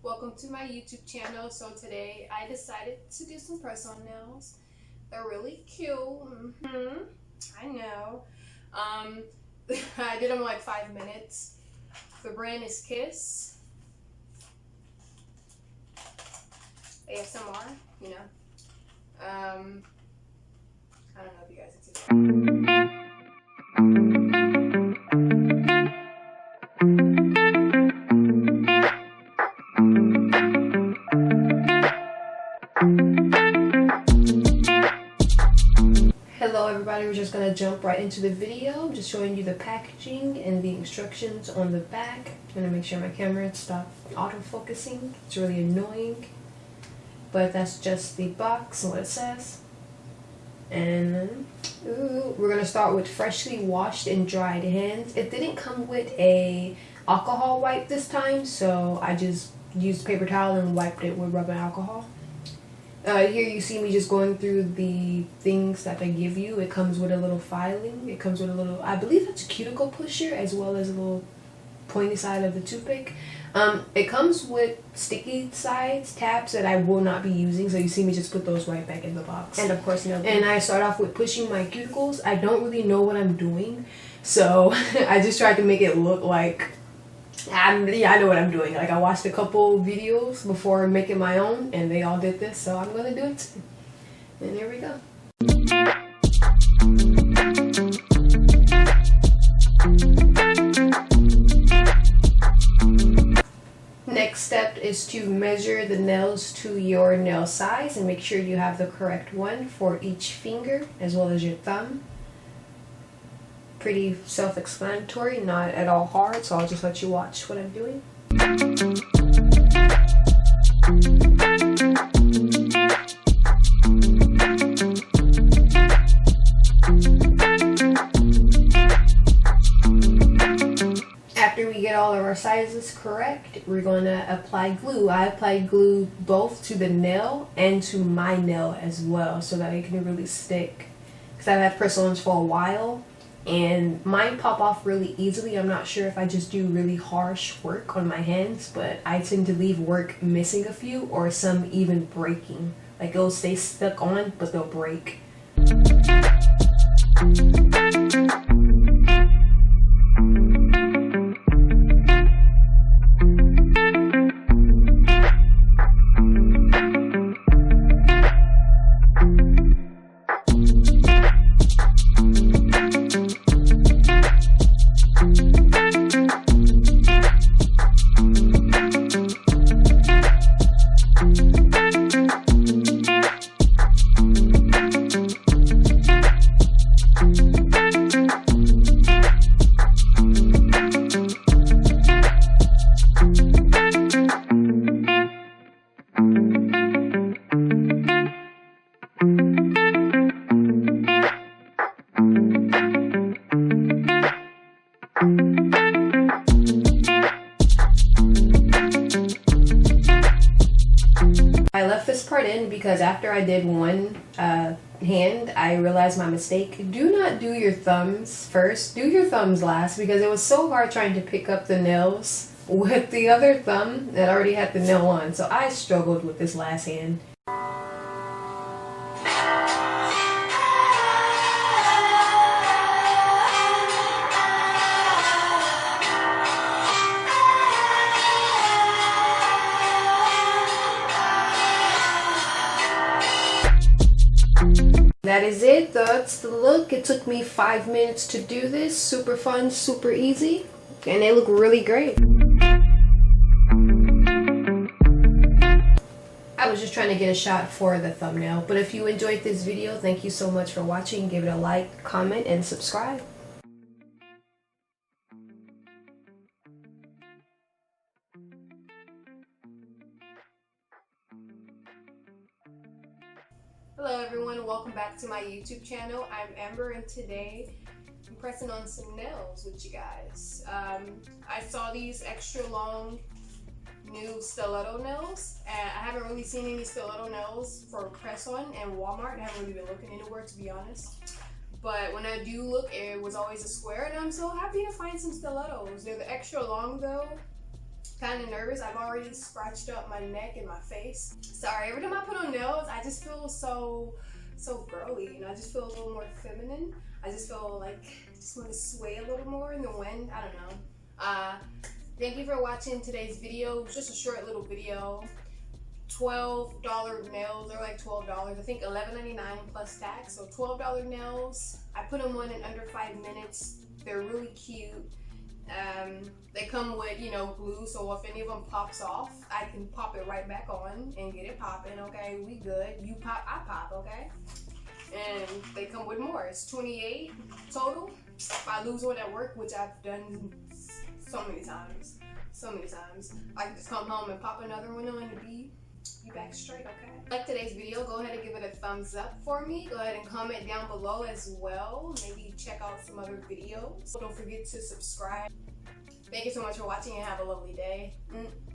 Welcome to my YouTube channel. So today I decided to do some press-on nails. They're really cute. I know. I did them like 5 minutes. The brand is Kiss. ASMR, you know. I don't know if you guys can see that. Hello everybody, we're just gonna jump right into the video. I'm just showing you the packaging and the instructions on the back. I'm gonna make sure my camera stops autofocusing. It's really annoying. But that's just the box and what it says. And we're gonna start with freshly washed and dried hands. It didn't come with a alcohol wipe this time, so I just used paper towel and wiped it with rubbing alcohol. Here you see me just going through the things that they give you. It comes with a little filing. It comes with a little, I believe it's a cuticle pusher, as well as a little pointy side of the toothpick. It comes with sticky sides, tabs that I will not be using, so you see me just put those right back in the box. And of course, and I start off with pushing my cuticles. I don't really know what I'm doing, so I just tried to make it look like I know what I'm doing. Like, I watched a couple videos before making my own, and they all did this, so I'm gonna do it too. And here we go. Next step is to measure the nails to your nail size and make sure you have the correct one for each finger as well as your thumb. Pretty self-explanatory, not at all hard, so I'll just let you watch what I'm doing. After we get all of our sizes correct, we're going to apply glue. I applied glue both to the nail and to my nail as well so that it can really stick. Because I've had press-ons for a while and mine pop off really easily. I'm not sure if I just do really harsh work on my hands, but I tend to leave work missing a few or some even breaking. Like, it'll stay stuck on, but they'll break. I left this part in because after I did one hand, I realized my mistake. Do not do your thumbs first. Do your thumbs last, because it was so hard trying to pick up the nails with the other thumb that already had the nail on. So I struggled with this last hand. That is it. That's the look. It took me 5 minutes to do this. Super fun, super easy, and they look really great. I was just trying to get a shot for the thumbnail, but if you enjoyed this video, thank you so much for watching. Give it a like, comment, and subscribe. Hello everyone, welcome back to my YouTube channel. I'm Amber, and today I'm pressing on some nails with you guys. I saw these extra long new stiletto nails, and I haven't really seen any stiletto nails for press on in Walmart. I haven't really been looking anywhere, to be honest. But when I do look, it was always a square, and I'm so happy to find some stilettos. They're the extra long though, kind of nervous. I've already scratched up my neck and my face. Sorry, every time I put on nails, I just feel so girly, you know. I just feel a little more feminine. I just feel like I just want to sway a little more in the wind. I don't know. Thank you for watching today's video. It was just a short little video. $12 nails, they're like $12. I think $11.99 plus tax, so $12 nails. I put them on in under 5 minutes. They're really cute. They come with, you know, glue, so if any of them pops off, I can pop it right back on and get it popping. Okay, we good. You pop, I pop. Okay, and they come with more. It's 28 total. If I lose one at work, which I've done so many times, I can just come home and pop another one on and be back straight. Okay, like today's video, go ahead and give it a thumbs up for me. Go ahead and comment down below as well. Maybe check out some other videos. Don't forget to subscribe. Thank you so much for watching and have a lovely day.